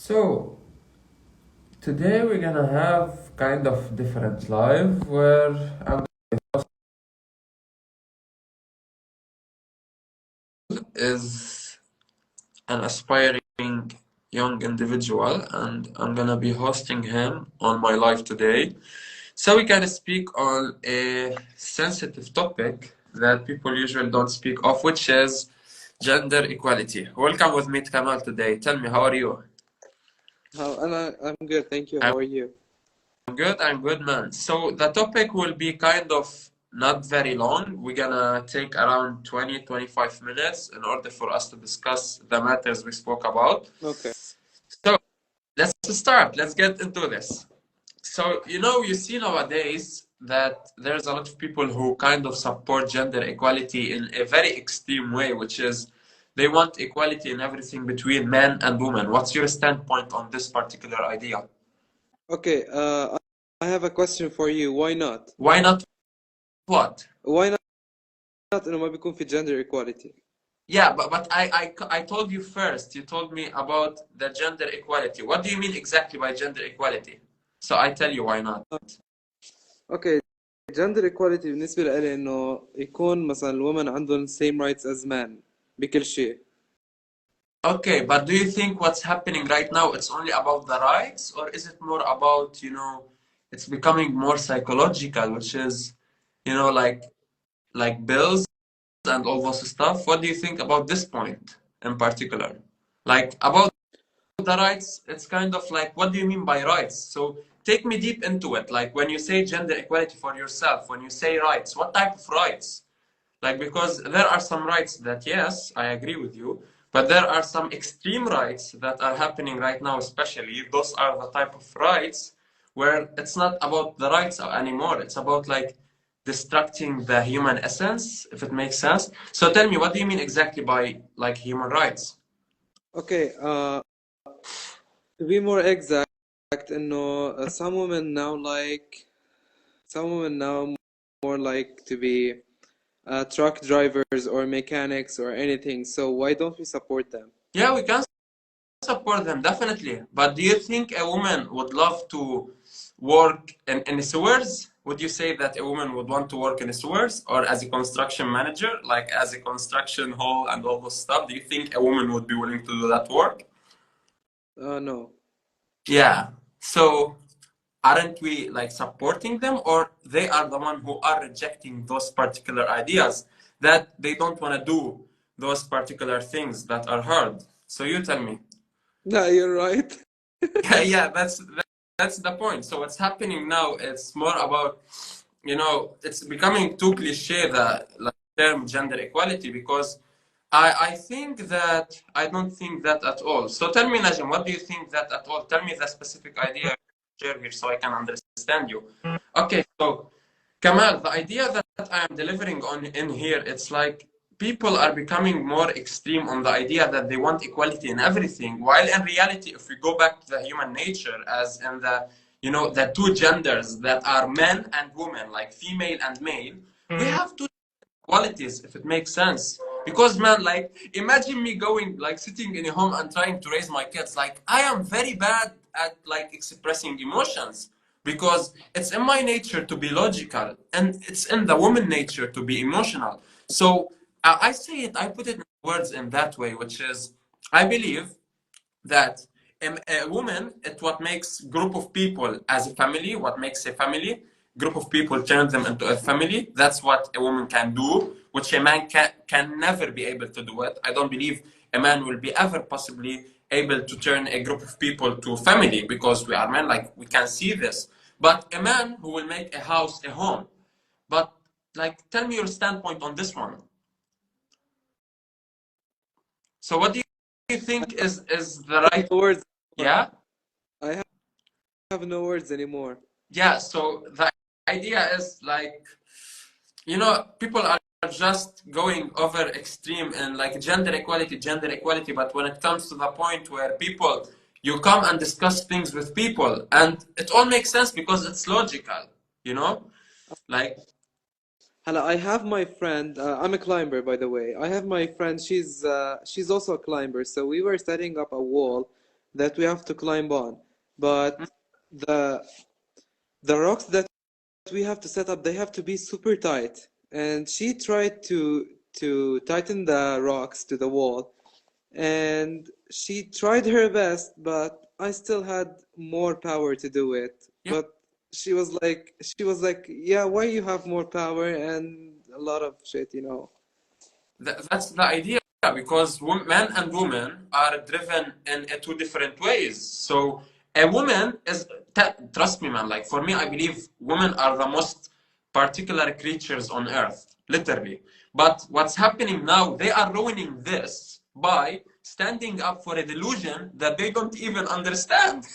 So, today we're gonna have kind of different live where I'm is an aspiring young individual and I'm gonna be hosting him on my live today. So we can speak on a sensitive topic that people usually don't speak of, which is gender equality. Welcome with me, Kamal, today. Tell me, how are you? I'm good, thank you. How are you? I'm good, man. So the topic will be kind of not very long. We're gonna take around 20-25 minutes in order for us to discuss the matters we spoke about. Okay. So let's start. Let's get into this. So, you see nowadays that there's a lot of people who kind of support gender equality in a very extreme way, which is they want equality in everything between men and women. What's your standpoint on this particular idea? Okay, I have a question for you. Why not? Why not what? Why not إنه ما بيكون في gender equality? Yeah, but I told you first. You told me about the gender equality. What do you mean exactly by gender equality? So I tell you why not. Okay, gender equality بالنسبة لي إنه يكون مثلا الwomen عندهم same rights as men بكل شيء. Okay, but do you think what's happening right now, it's only about the rights, or is it more about, it's becoming more psychological, which is, like bills and all those stuff? What do you think about this point in particular? Like about the rights, it's kind of like, what do you mean by rights? So take me deep into it. Like when you say gender equality for yourself, when you say rights, what type of rights? Like, because there are some rights that, yes, I agree with you, but there are some extreme rights that are happening right now, especially. Those are the type of rights where it's not about the rights anymore. It's about like destructing the human essence, if it makes sense. So tell me, what do you mean exactly by like human rights? Okay, to be more exact إنه some women now more like to be truck drivers or mechanics or anything. So why don't we support them? Yeah, we can support them, definitely. But do you think a woman would love to work in sewers? Would you say that a woman would want to work in sewers or as a construction manager, like as a construction hall and all those stuff? Do you think a woman would be willing to do that work? No. Yeah. So aren't we like supporting them, or they are the one who are rejecting those particular ideas that they don't want to do those particular things that are hard? So you tell me. No, you're right. Yeah, that's the point. So what's happening now, it's more about, it's becoming too cliche, the like, term gender equality, because I think that I don't think that at all. So tell me, Najim, what do you think that at all? Tell me the specific idea share here so I can understand you. Okay, so Kamal, the idea that I am delivering on in here, it's like people are becoming more extreme on the idea that they want equality in everything, while in reality, if we go back to the human nature, as in the two genders that are men and women, like female and male, we have two qualities, if it makes sense. Because man, like imagine me going like sitting in a home and trying to raise my kids. Like I am very bad at like expressing emotions because it's in my nature to be logical and it's in the woman nature to be emotional. So I say it, I put it in words in that way, which is I believe that a woman, it's what makes group of people as a family, what makes a family, group of people turn them into a family. That's what a woman can do, which a man can never be able to do it. I don't believe a man will be ever possibly able to turn a group of people to a family because we are men, like we can see this. But a man who will make a house a home. But like, tell me your standpoint on this one. So what do you think is the right? No words. Yeah? I have no words anymore. Yeah, so the idea is like, people are just going over extreme and like gender equality, but when it comes to the point where people, you come and discuss things with people, and it all makes sense because it's logical, you know? Like, Hala, I have my friend. I'm a climber, by the way. I have my friend. She's also a climber. So we were setting up a wall that we have to climb on. But the the rocks that we have to set up, they have to be super tight. And she tried to tighten the rocks to the wall, and she tried her best, but I still had more power to do it. Yeah. But she was like, yeah, why you have more power and a lot of shit, you know. That's the idea because men and women are driven in two different ways. So a woman is, trust me, man, like for me, I believe women are the most particular creatures on earth, literally. But what's happening now, they are ruining this by standing up for a delusion that they don't even understand.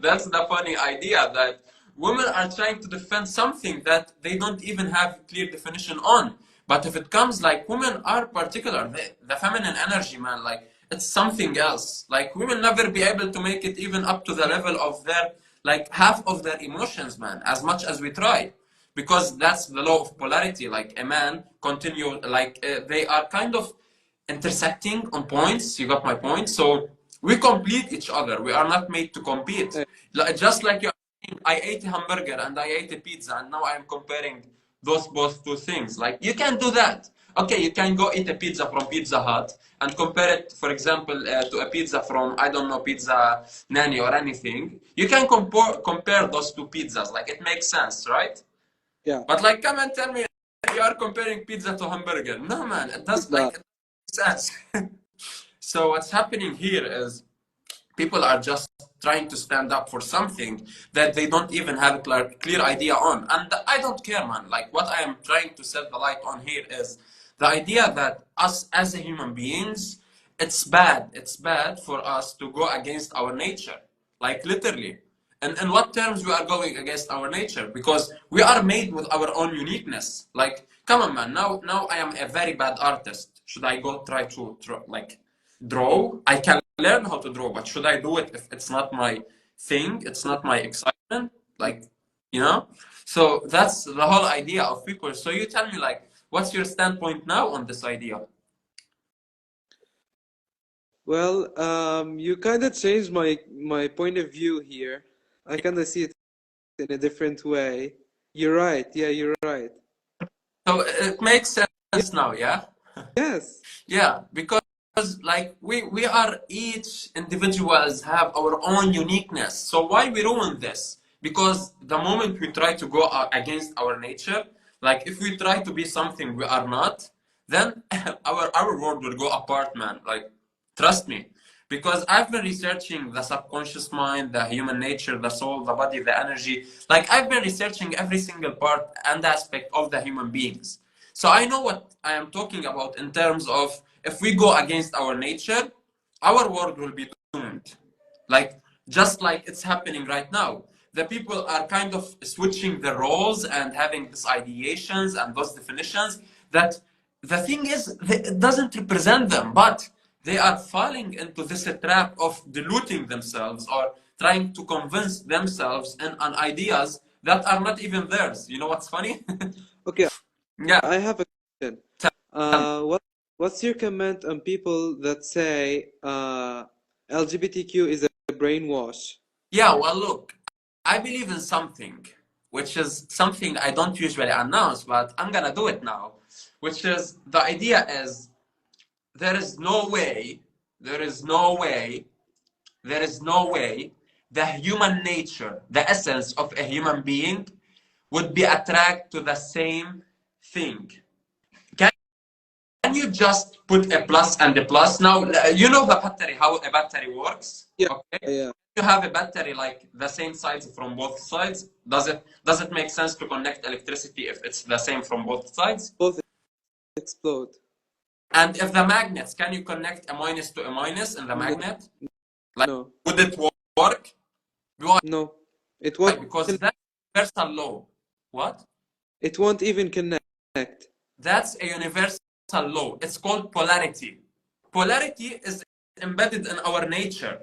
That's the funny idea that women are trying to defend something that they don't even have clear definition on. But if it comes like women are particular, the feminine energy, man, like it's something else. Like we will never be able to make it even up to the level of their, like half of their emotions, man, as much as we try. Because that's the law of polarity. Like a man continue, like they are kind of intersecting on points. You got my point? So we complete each other. We are not made to compete. Eh, Just like you, I ate a hamburger and I ate a pizza, and now I am comparing those both two things. Like you can do that. Okay, you can go eat a pizza from Pizza Hut and compare it, for example, to a pizza from, I don't know, Pizza Nanny or anything. You can compare those two pizzas. Like it makes sense, right? yeah, But like, come and tell me you are comparing pizza to hamburger. No, man, it does pizza. like it makes sense. So what's happening here is people are just trying to stand up for something that they don't even have a clear idea on. And I don't care, man. Like what I am trying to set the light on here is the idea that us as a human beings, it's bad. It's bad for us to go against our nature. Like literally. And in what terms we are going against our nature? Because we are made with our own uniqueness. Like, come on, man. Now I am a very bad artist. Should I go try to like draw? I can learn how to draw, but should I do it if it's not my thing? It's not my excitement, like, you know? So that's the whole idea of people. So you tell me, like, what's your standpoint now on this idea? Well, you kind of changed my point of view here. I kind of see it in a different way. You're right. Yeah, you're right. So it makes sense now, yeah? Yes. Yeah, because like we are each individuals have our own uniqueness. So why we ruin this? Because the moment we try to go against our nature, like if we try to be something we are not, then our world will go apart, man. Like trust me. Because I've been researching the subconscious mind, the human nature, the soul, the body, the energy. Like I've been researching every single part and aspect of the human beings. So I know what I am talking about in terms of if we go against our nature, our world will be doomed. Like just like it's happening right now. The people are kind of switching the roles and having these ideations and those definitions that the thing is it doesn't represent them, but they are falling into this trap of diluting themselves or trying to convince themselves in on ideas that are not even theirs. You know what's funny? Okay, Yeah. I have a question. Um, What's your comment on people that say LGBTQ is a brainwash? Yeah, well, look, I believe in something, which is something I don't usually announce, but I'm gonna do it now, which is the idea is there is no way, there is no way, there is no way the human nature, the essence of a human being would be attracted to the same thing. Can you just put a plus and a plus? Now, you know the battery, how a battery works, Yeah, okay? yeah. You have a battery like the same size from both sides. Does it make sense to connect electricity if it's the same from both sides? Both explode. And if the magnets, can you connect a minus to a minus in the No, magnet? Like, no, would it work? Why? no. It won't. Because that's universal law. What? It won't even connect. That's a universal law. It's called polarity. Polarity is embedded in our nature.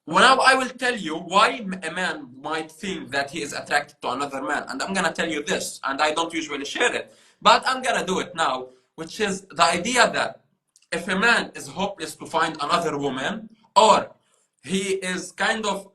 Well, now I will tell you why a man might think that he is attracted to another man. And I'm going to tell you this, and I don't usually share it, but I'm going to do it now, which is the idea that if a man is hopeless to find another woman, or he is kind of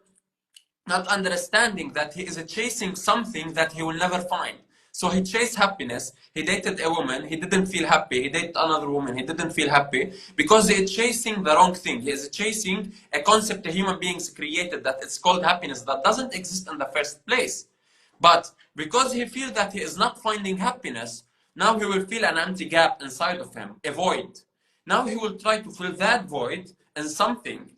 not understanding that he is chasing something that he will never find. So he chased happiness. He dated a woman. He didn't feel happy. He dated another woman. He didn't feel happy because he is chasing the wrong thing. He is chasing a concept human beings created that it's called happiness that doesn't exist in the first place. But because he feels that he is not finding happiness, now he will feel an empty gap inside of him, a void. Now he will try to fill that void in something,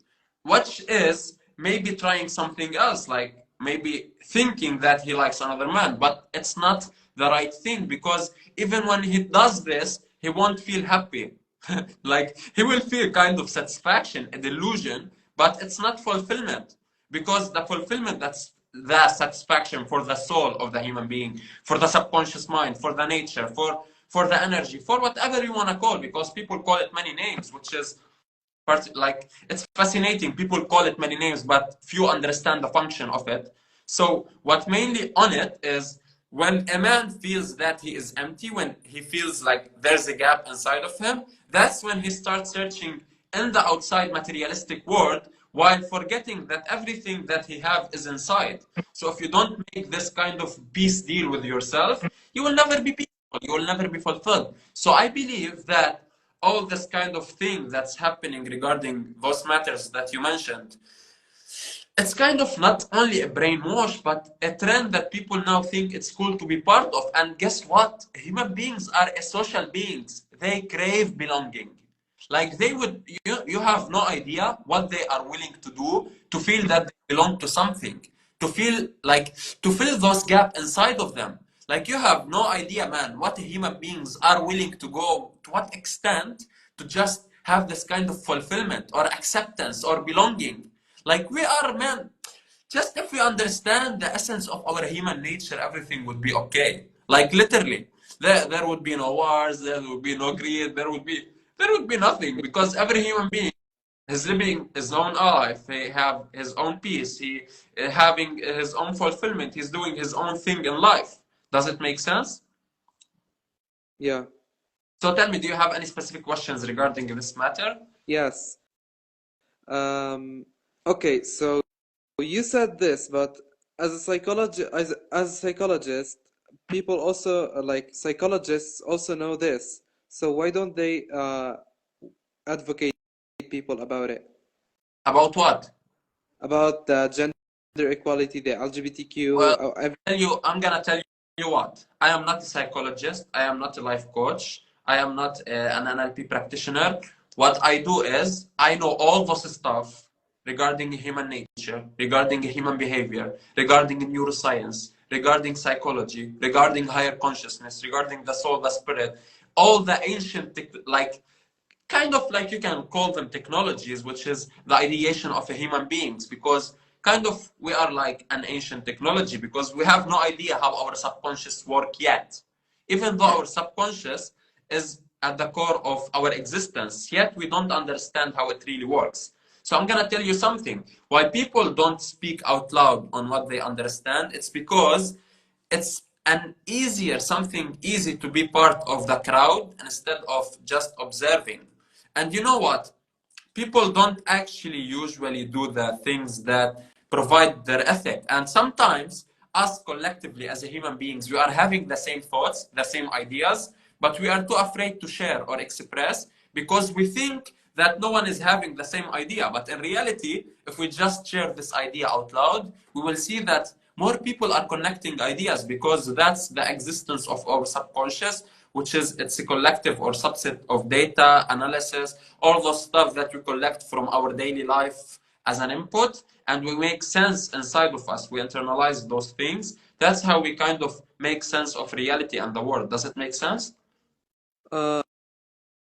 which is maybe trying something else, like maybe thinking that he likes another man, but it's not the right thing because even when he does this, he won't feel happy. Like he will feel kind of satisfaction, a delusion, but it's not fulfillment because the fulfillment that's the satisfaction for the soul of the human being, for the subconscious mind, for the nature, for the energy, for whatever you want to call, because people call it many names, which is like it's fascinating. People call it many names, but few understand the function of it. So what mainly on it is when a man feels that he is empty, when he feels like there's a gap inside of him, that's when he starts searching in the outside materialistic world while forgetting that everything that he have is inside. So if you don't make this kind of peace deal with yourself, you will never be peaceful, you will never be fulfilled. So I believe that all this kind of thing that's happening regarding those matters that you mentioned, it's kind of not only a brainwash, but a trend that people now think it's cool to be part of. And guess what? Human beings are a social beings. They crave belonging. Like they would, you have no idea what they are willing to do to feel that they belong to something, to feel like, to fill those gaps inside of them. Like you have no idea, man, what human beings are willing to go, to what extent to just have this kind of fulfillment or acceptance or belonging. Like we are, man, just if we understand the essence of our human nature, everything would be okay. Like literally, there would be no wars, there would be no greed, there would be nothing because every human being is living his own life. He have his own peace. He having his own fulfillment. He's doing his own thing in life. Does it make sense? Yeah. So tell me, do you have any specific questions regarding this matter? Yes. Um, okay, so you said this, but as a psychologist, people also like psychologists also know this. So why don't they advocate people about it? About what? About the gender equality, the LGBTQ, Well, I'm gonna tell you what. I am not a psychologist. I am not a life coach. I am not an NLP practitioner. What I do is I know all this stuff regarding human nature, regarding human behavior, regarding neuroscience, regarding psychology, regarding higher consciousness, regarding the soul, the spirit, all the ancient like kind of like you can call them technologies, which is the ideation of a human beings, because kind of we are like an ancient technology because we have no idea how our subconscious work yet. Even though our subconscious is at the core of our existence, yet we don't understand how it really works. So I'm gonna tell you something. Why people don't speak out loud on what they understand, it's because it's an easier, something easy to be part of the crowd instead of just observing. And you know what? People don't actually usually do the things that provide their ethic. And sometimes us collectively as a human beings, we are having the same thoughts, the same ideas, but we are too afraid to share or express because we think that no one is having the same idea. But in reality, if we just share this idea out loud, we will see that more people are connecting ideas because that's the existence of our subconscious, which is it's a collective or subset of data analysis, all those stuff that we collect from our daily life as an input, and we make sense inside of us. We internalize those things. That's how we kind of make sense of reality and the world. Does it make sense? Uh,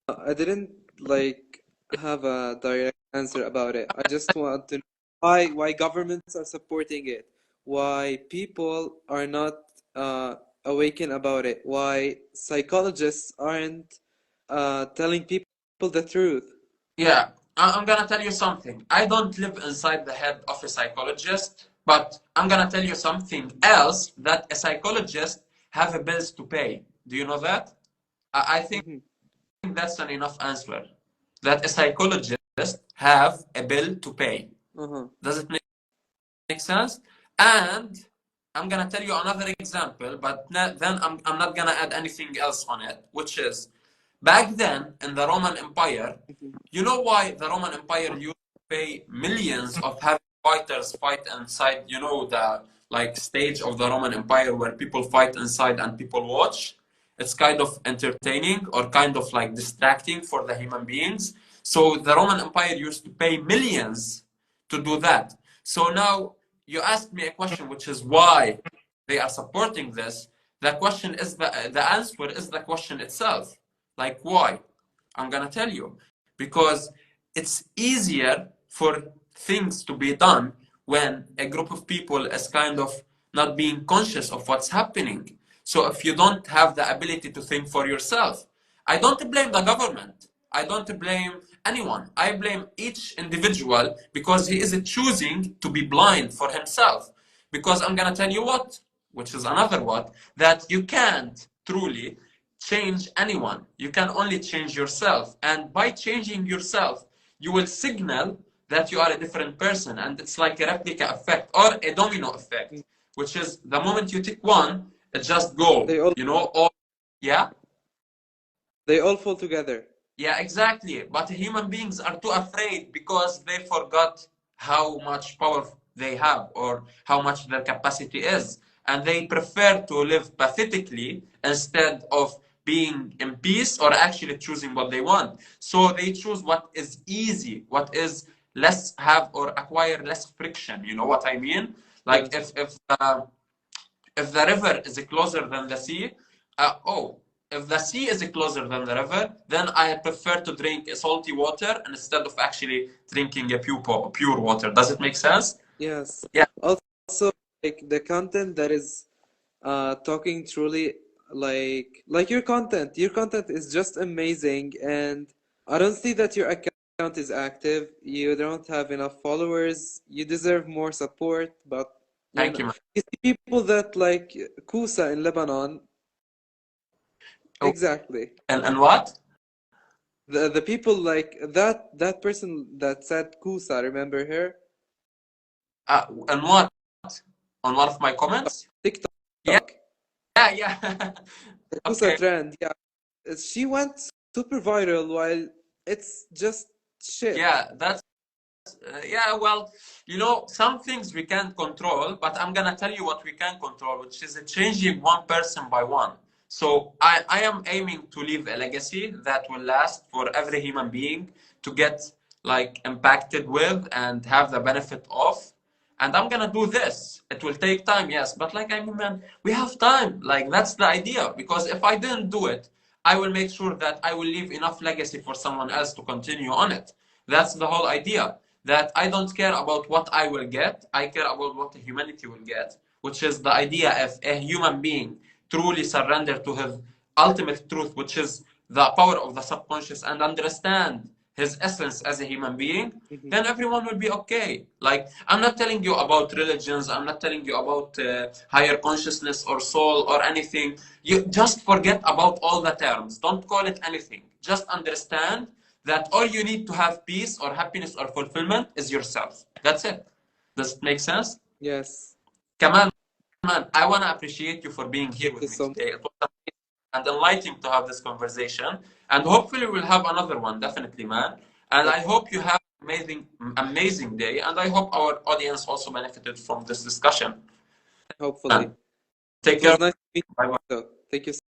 I didn't like have a direct answer about it. I just want to know why governments are supporting it, why people are not awakened about it, why psychologists aren't telling people the truth. Yeah, I'm gonna tell you something. I don't live inside the head of a psychologist, but I'm gonna tell you something else that a psychologist have a bills to pay. Do you know that? I think Mhm. that's an enough answer. That a psychologist have a bill to pay. Uh-huh. Does it make sense? And I'm gonna tell you another example, but then I'm not gonna add anything else on it, which is back then in the Roman Empire, Mhm. you know why the Roman Empire used to pay millions of having fighters fight inside, you know, the like stage of the Roman Empire where people fight inside and people watch. It's kind of entertaining or kind of like distracting for the human beings. So the Roman Empire used to pay millions to do that. So now you asked me a question, which is why they are supporting this. The question is the answer is the question itself. Like why? I'm gonna tell you. Because it's easier for things to be done when a group of people is kind of not being conscious of what's happening. So if you don't have the ability to think for yourself, I don't blame the government. I don't blame anyone. I blame each individual because he is choosing to be blind for himself. Because I'm gonna tell you what, which is another what, that you can't truly change anyone. You can only change yourself. And by changing yourself, you will signal that you are a different person. And it's like a replica effect or a domino effect, which is the moment you tick one, it just They go, all you know, all, yeah? they all fall together. Yeah, exactly. But human beings are too afraid because they forgot how much power they have or how much their capacity is. And they prefer to live pathetically instead of being in peace or actually choosing what they want. So they choose what is easy, what is less have or acquire less friction. You know what I mean? Like Yes. if the river is closer than the sea, if the sea is closer than the river, then I prefer to drink salty water instead of actually drinking a pure water. Does it make sense? Yes. Yeah. Also, like the content that is talking truly like your content. Your content is just amazing, and I don't see that your account is active. You don't have enough followers. You deserve more support, but you Thank know, you, man. you see people that like Kusa in Lebanon. Oh, Exactly. and what? The people like that person that said Kusa, remember her? And what? On one of my comments? Yeah, TikTok. yeah, yeah. The Kusa Okay. trend. Yeah. She went super viral while it's just shit. Yeah, that's yeah, well, you know, some things we can't control, but I'm gonna tell you what we can control, which is changing one person by one. So I am aiming to leave a legacy that will last for every human being to get like impacted with and have the benefit of. And I'm gonna do this. It will take time, yes, but like I mean, man, we have time. Like that's the idea. Because if I didn't do it, I will make sure that I will leave enough legacy for someone else to continue on it. That's the whole idea. That I don't care about what I will get. I care about what humanity will get, which is the idea if a human being truly surrender to his ultimate truth, which is the power of the subconscious, and understand his essence as a human being, Mhm. then everyone will be okay. Like, I'm not telling you about religions, I'm not telling you about higher consciousness or soul or anything. You just forget about all the terms. Don't call it anything. Just understand that all you need to have peace or happiness or fulfillment is yourself. That's it. Does it make sense? Yes. Kamal, man, I want to appreciate you for being here Thank you with me so today. It was amazing and enlightening to have this conversation. And hopefully we'll have another one, definitely, man. And much. I hope you have an amazing day. And I hope our audience also benefited from this discussion. Hopefully. Man, take It care. was nice to meet Bye bye. you. Thank you